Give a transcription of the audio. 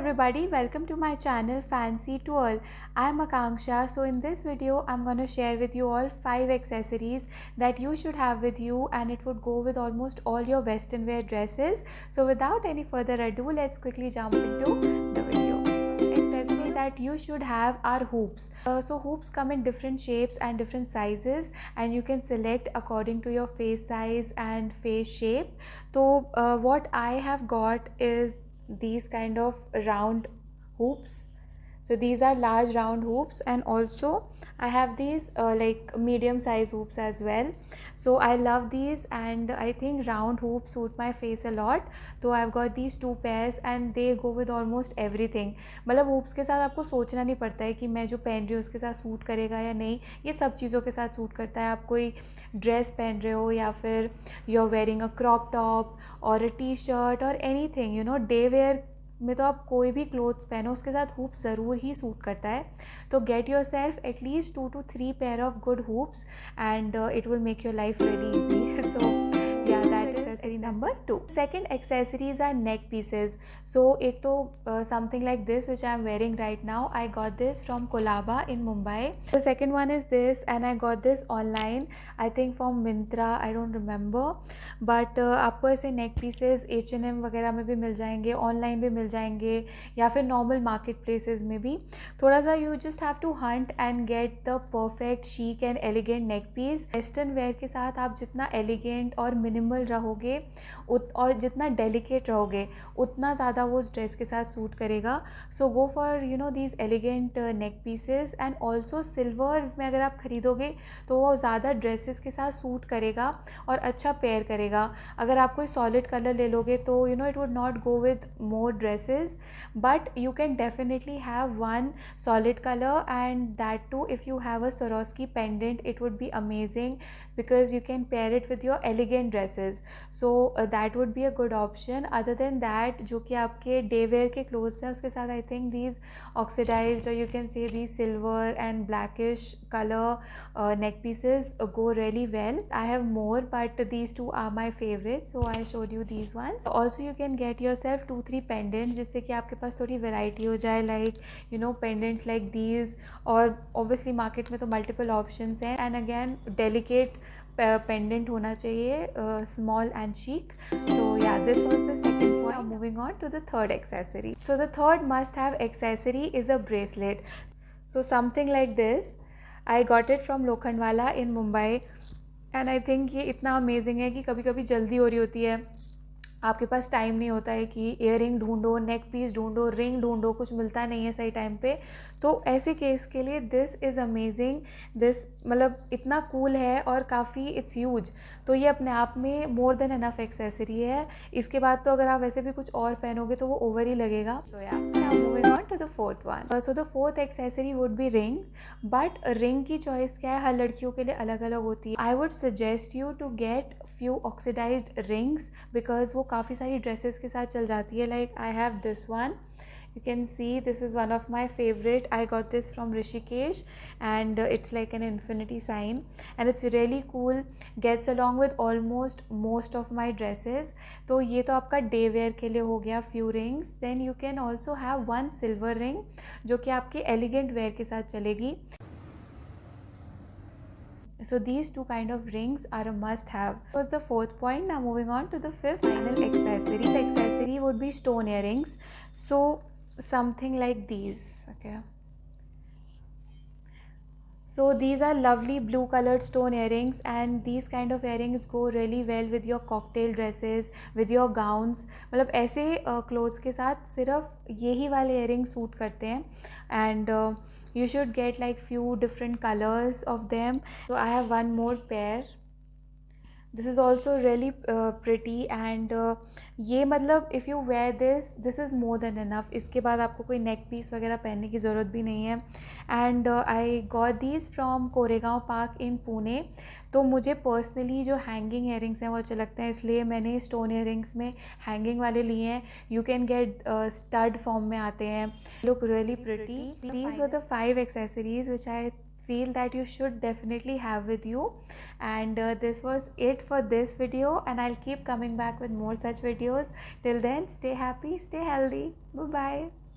everybody, welcome to my channel Fancy Twirl. I'm Akanksha. So in this video I'm going to share with you all 5 accessories that you should have with you, and it would go with almost all your western wear dresses. So without any further ado, let's quickly jump into the video. Accessory that you should have are hoops. So hoops come in different shapes and different sizes, and you can select according to your face size and face shape. So what I have got is these kind of round hoops. So these are large round hoops, and also I have these like medium size hoops as well. So I love these, and I think round hoops suit my face a lot. So I've got these 2 pairs and they go with almost everything. मतलब hoops के साथ आपको सोचना नहीं पड़ता है कि मैं जो पहन रही हूँ उसके साथ सूट करेगा या नहीं. ये सब चीज़ों के साथ सूट करता है. आप कोई ड्रेस पहन रहे हो या फिर you are wearing a crop top और अ टी शर्ट और anything, you know, day wear में तो आप कोई भी क्लोथ्स पहनो उसके साथ हूप ज़रूर ही सूट करता है. तो get your self at least 2 to 3 pair of good hoops and it will make your life really easy. So yeah, that is accessory number 2. Second accessories are neck pieces. So एक तो something like this which I am wearing right now. I got this from Kolaba in Mumbai. The second one is this, and I got this online, I think from Myntra, I don't remember. But आपको ऐसे neck pieces H&M वगैरह में भी मिल जाएंगे, online भी मिल जाएंगे, या फिर नॉर्मल मार्केट प्लेसेस में भी. थोड़ा सा you just have to hunt and get the perfect chic and elegant neck piece. Western wear के साथ आप जितना एलिगेंट और मिनिमल रहोगे और जितना डेलिकेट रहोगे उतना ज़्यादा वो उस ड्रेस के साथ सूट करेगा. So go for you know these elegant neck pieces. And also silver में अगर आप ख़रीदोगे तो वो ज़्यादा ड्रेसेस के साथ सूट करेगा और अच्छा पेयर करेगा. अगर आप कोई सॉलिड कलर ले लोगे तो you know it would not go with more dresses, but you can definitely have one solid colour, and that too if you have a Swarovski pendant it would be amazing because you can pair it with your elegant dresses. So that would be a good option. Other than that, जो कि आपके day where के clothes हैं उसके साथ I think these oxidized or you can say these silver and blackish color neck pieces go really well. I have more, but these two are my favorites, so I showed you these ones. Also you can get yourself 2-3 pendants जिससे कि आपके पास थोड़ी variety हो जाए, like you know pendants like these. और obviously market में तो multiple options हैं, and again delicate pendant होना चाहिए, small and chic. So yeah, this was the second point. Now moving on to the third accessory. So the third must have accessory is a bracelet. So something like this. I got it from Lokhandwala in Mumbai, and I think ये इतना amazing है कि कभी कभी जल्दी हो रही होती है, आपके पास टाइम नहीं होता है कि इयररिंग ढूंढो, नेक पीस ढूंढो, रिंग ढूंढो, कुछ मिलता नहीं है सही टाइम पे. तो ऐसे केस के लिए दिस इज़ अमेजिंग. दिस मतलब इतना कूल है और काफ़ी इट्स ह्यूज. तो ये अपने आप में मोर देन एनफ एक्सेसरी है. इसके बाद तो अगर आप वैसे भी कुछ और पहनोगे तो वो ओवर ही लगेगा. So yeah moving on to the fourth one. So the fourth accessory would be ring. But ring की चॉइस क्या है, हर लड़कियों के लिए अलग अलग होती है. I would suggest you to get few oxidised rings because वो काफ़ी सारी ड्रेसेस के साथ चल जाती है. Like I have this one, you can see this is one of my favorite. I got this from Rishikesh, and it's like an infinity sign, and it's really cool, gets along with almost most of my dresses. तो ये तो आपका day where के लिए हो गया few rings. Then you can also have one silver ring जो कि आपके elegant wear के साथ चलेगी. So these two kind of rings are a must have. That was the fourth point. Now moving on to the fifth final accessory. The accessory would be stone earrings. So something like these. Okay. So these are lovely blue colored stone earrings, and these kind of earrings go really well with your cocktail dresses, with your gowns. मतलब ऐसे clothes के साथ सिर्फ यही वाले earrings suit करते हैं, and you should get like few different colors of them. So I have one more pair. This is also really pretty, and ये मतलब if you wear this is more than enough. इसके बाद आपको कोई neck piece वगैरह पहनने की ज़रूरत भी नहीं है. And I got these from Koregaon park in Pune. तो मुझे पर्सनली जो हैंगिंग earrings हैं वो अच्छे लगते हैं, इसलिए मैंने स्टोन earrings में हैंगिंग वाले लिए हैं. You can get stud form में आते हैं. Look really pretty. These were the 5 accessories which I feel that you should definitely have with you. And this was it for this video, and I'll keep coming back with more such videos. Till then, stay happy, stay healthy. Bye bye.